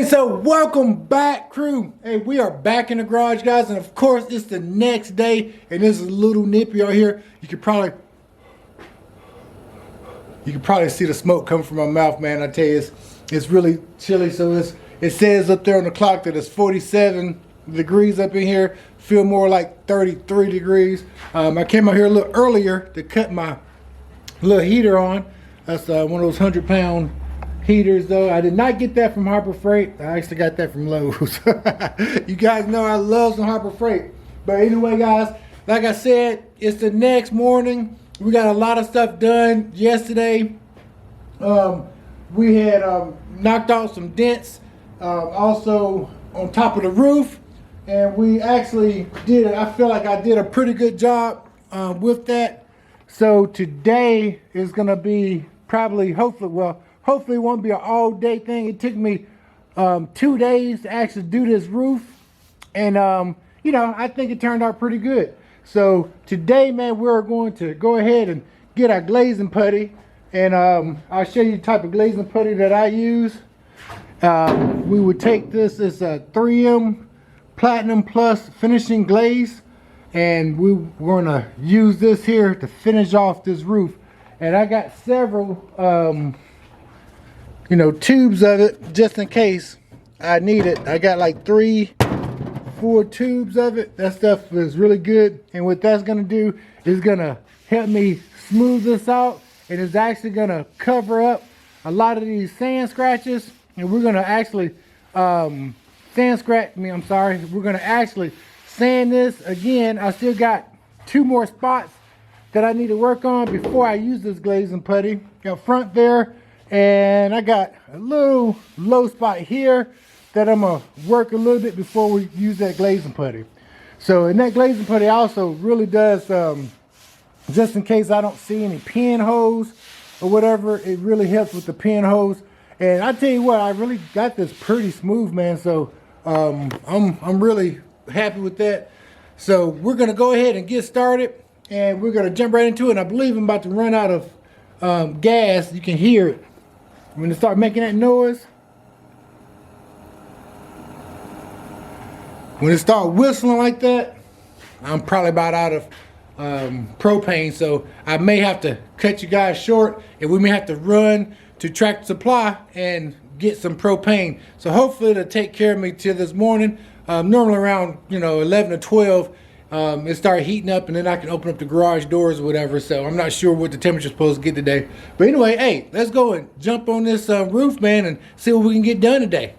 Hey, so welcome back, crew. Hey, we are back in the garage, guys, and of course it's the next day, and this is a little nippy out here. You could probably see the smoke coming from my mouth, man. I tell you, it's really chilly. So it says up there on the clock that it's 47 degrees up in here. Feel more like 33 degrees. I came out here a little earlier to cut my little heater on. That's one of those 100-pound heaters, though. I did not get that from Harbor Freight. I actually got that from Lowe's. You guys know I love some Harbor Freight. But anyway, guys, like I said, it's the next morning. We got a lot of stuff done yesterday. We had knocked out some dents also on top of the roof, and we actually I feel like I did a pretty good job with that. So today is gonna be hopefully it won't be an all-day thing. It took me 2 days to actually do this roof, and you know, I think it turned out pretty good. So today, man, we're going to go ahead and get our glazing putty, and I'll show you the type of glazing putty that I use. We would take this as a 3M Platinum Plus finishing glaze, and we're going to use this here to finish off this roof. And I got several you know, tubes of it just in case I need it. I got like 3-4 tubes of it. That stuff is really good, and what that's gonna do is gonna help me smooth this out, and it's actually gonna cover up a lot of these sand scratches, and we're gonna actually we're gonna actually sand this again. I still got 2 more spots that I need to work on before I use this glazing putty up front there. And I got a little low spot here that I'm gonna work a little bit before we use that glazing putty. So, and that glazing putty also really does, just in case I don't see any pinholes or whatever, it really helps with the pinholes. And I tell you what, I really got this pretty smooth, man. So I'm really happy with that. So we're gonna go ahead and get started, and we're gonna jump right into it. And I believe I'm about to run out of gas. You can hear it. I'm gonna start making that noise. When it starts whistling like that, I'm probably about out of propane, so I may have to cut you guys short, and we may have to run to Tractor Supply and get some propane. So hopefully it'll take care of me till this morning. Normally around 11 or 12, it started heating up, and then I can open up the garage doors or whatever. So I'm not sure what the temperature's supposed to get today. But anyway, hey, let's go and jump on this roof, man, and see what we can get done today.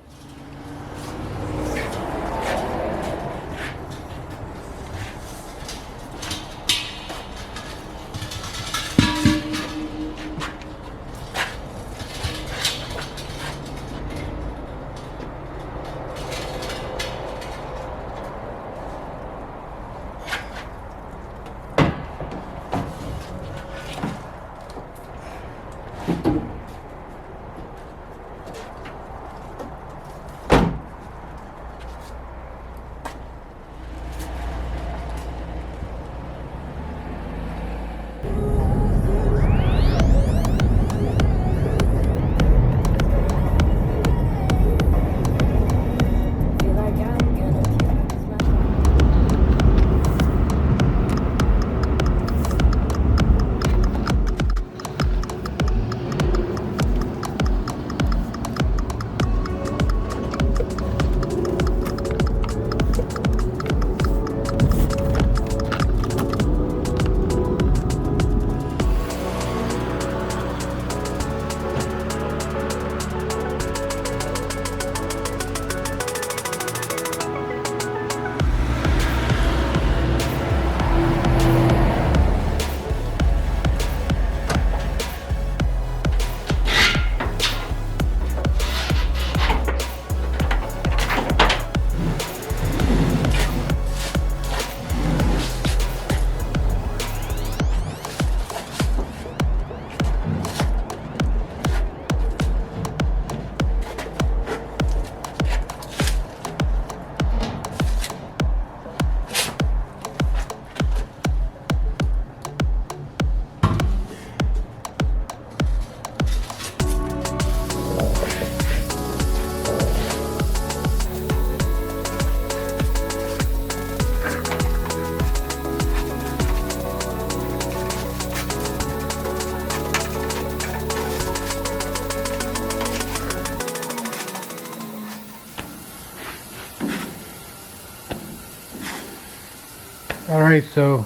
All right, so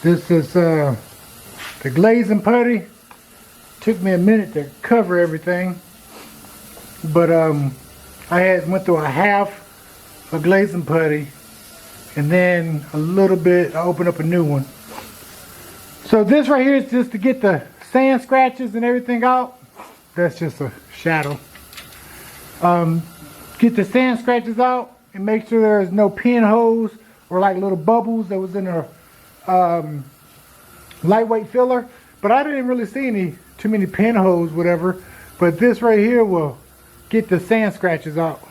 this is the glazing putty. Took me a minute to cover everything, but I went through a half of glazing putty, and then a little bit I opened up a new one. So this right here is just to get the sand scratches and everything out. That's just a shadow. Get the sand scratches out and make sure there's no pinholes or like little bubbles that was in a lightweight filler. But I didn't really see too many pinholes, whatever. But this right here will get the sand scratches out.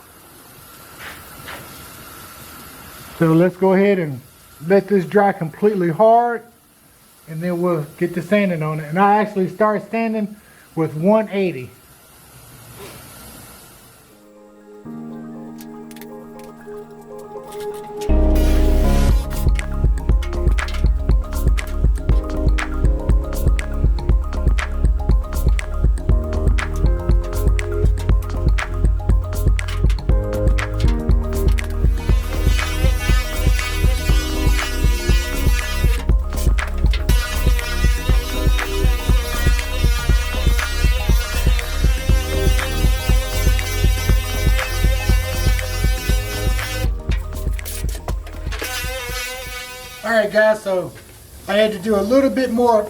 So let's go ahead and let this dry completely hard, and then we'll get the sanding on it. And I actually start sanding with 180. Alright guys, so I had to do a little bit more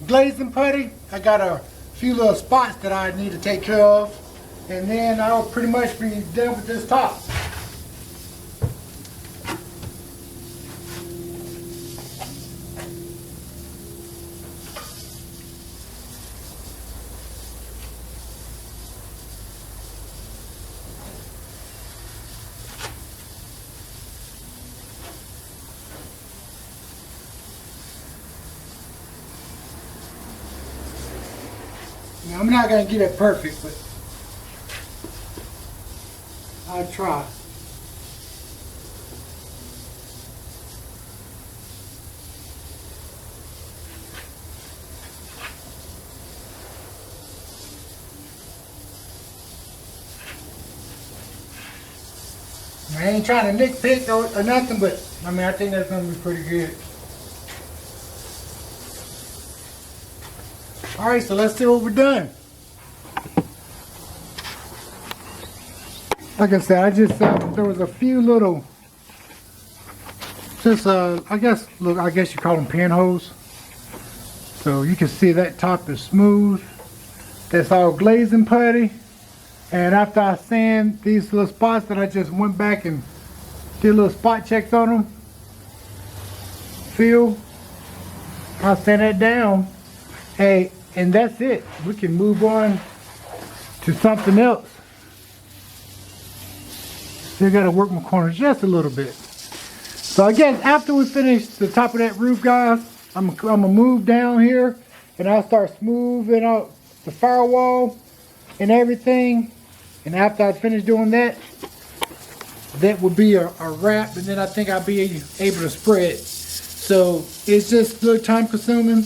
glazing putty. I got a few little spots that I need to take care of, and then I'll pretty much be done with this top. Now, I'm not going to get it perfect, but I'll try. I ain't trying to nitpick or nothing, but I mean, I think that's going to be pretty good. Alright, so let's see what we're done. Like I said, I just there was a few little, I guess you call them pinholes. So you can see that top is smooth. That's all glazing putty. And after I sand these little spots that I just went back and did little spot checks on them, I'll sand that down. Hey, and that's it. We can move on to something else. Still got to work my corners just a little bit. So again, after we finish the top of that roof, guys, I'm gonna move down here and I'll start smoothing out the firewall and everything. And after I finish doing that, that will be a wrap, and then I think I'll be able to spread. So it's just a little time consuming.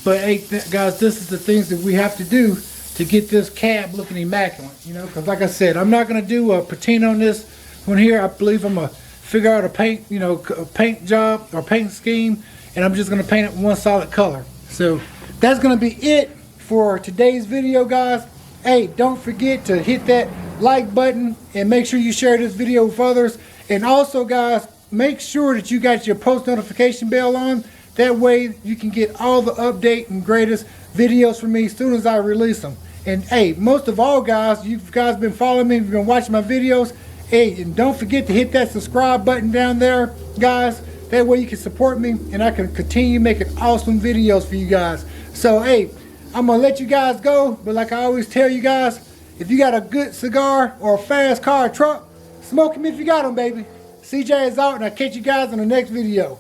But hey, guys, this is the things that we have to do to get this cab looking immaculate, you know, because like I said, I'm not going to do a patina on this one here. I believe I'm going to figure out a paint, a paint job or paint scheme, and I'm just going to paint it one solid color. So that's going to be it for today's video, guys. Hey, don't forget to hit that like button and make sure you share this video with others. And also, guys, make sure that you got your post notification bell on. That way you can get all the update and greatest videos from me as soon as I release them. And hey, most of all, guys, you guys been following me, you've been watching my videos. Hey, and don't forget to hit that subscribe button down there, guys. That way you can support me and I can continue making awesome videos for you guys. So hey, I'm gonna let you guys go, but like I always tell you guys, if you got a good cigar or a fast car or truck, smoke them if you got them, baby. CJ is out, and I'll catch you guys in the next video.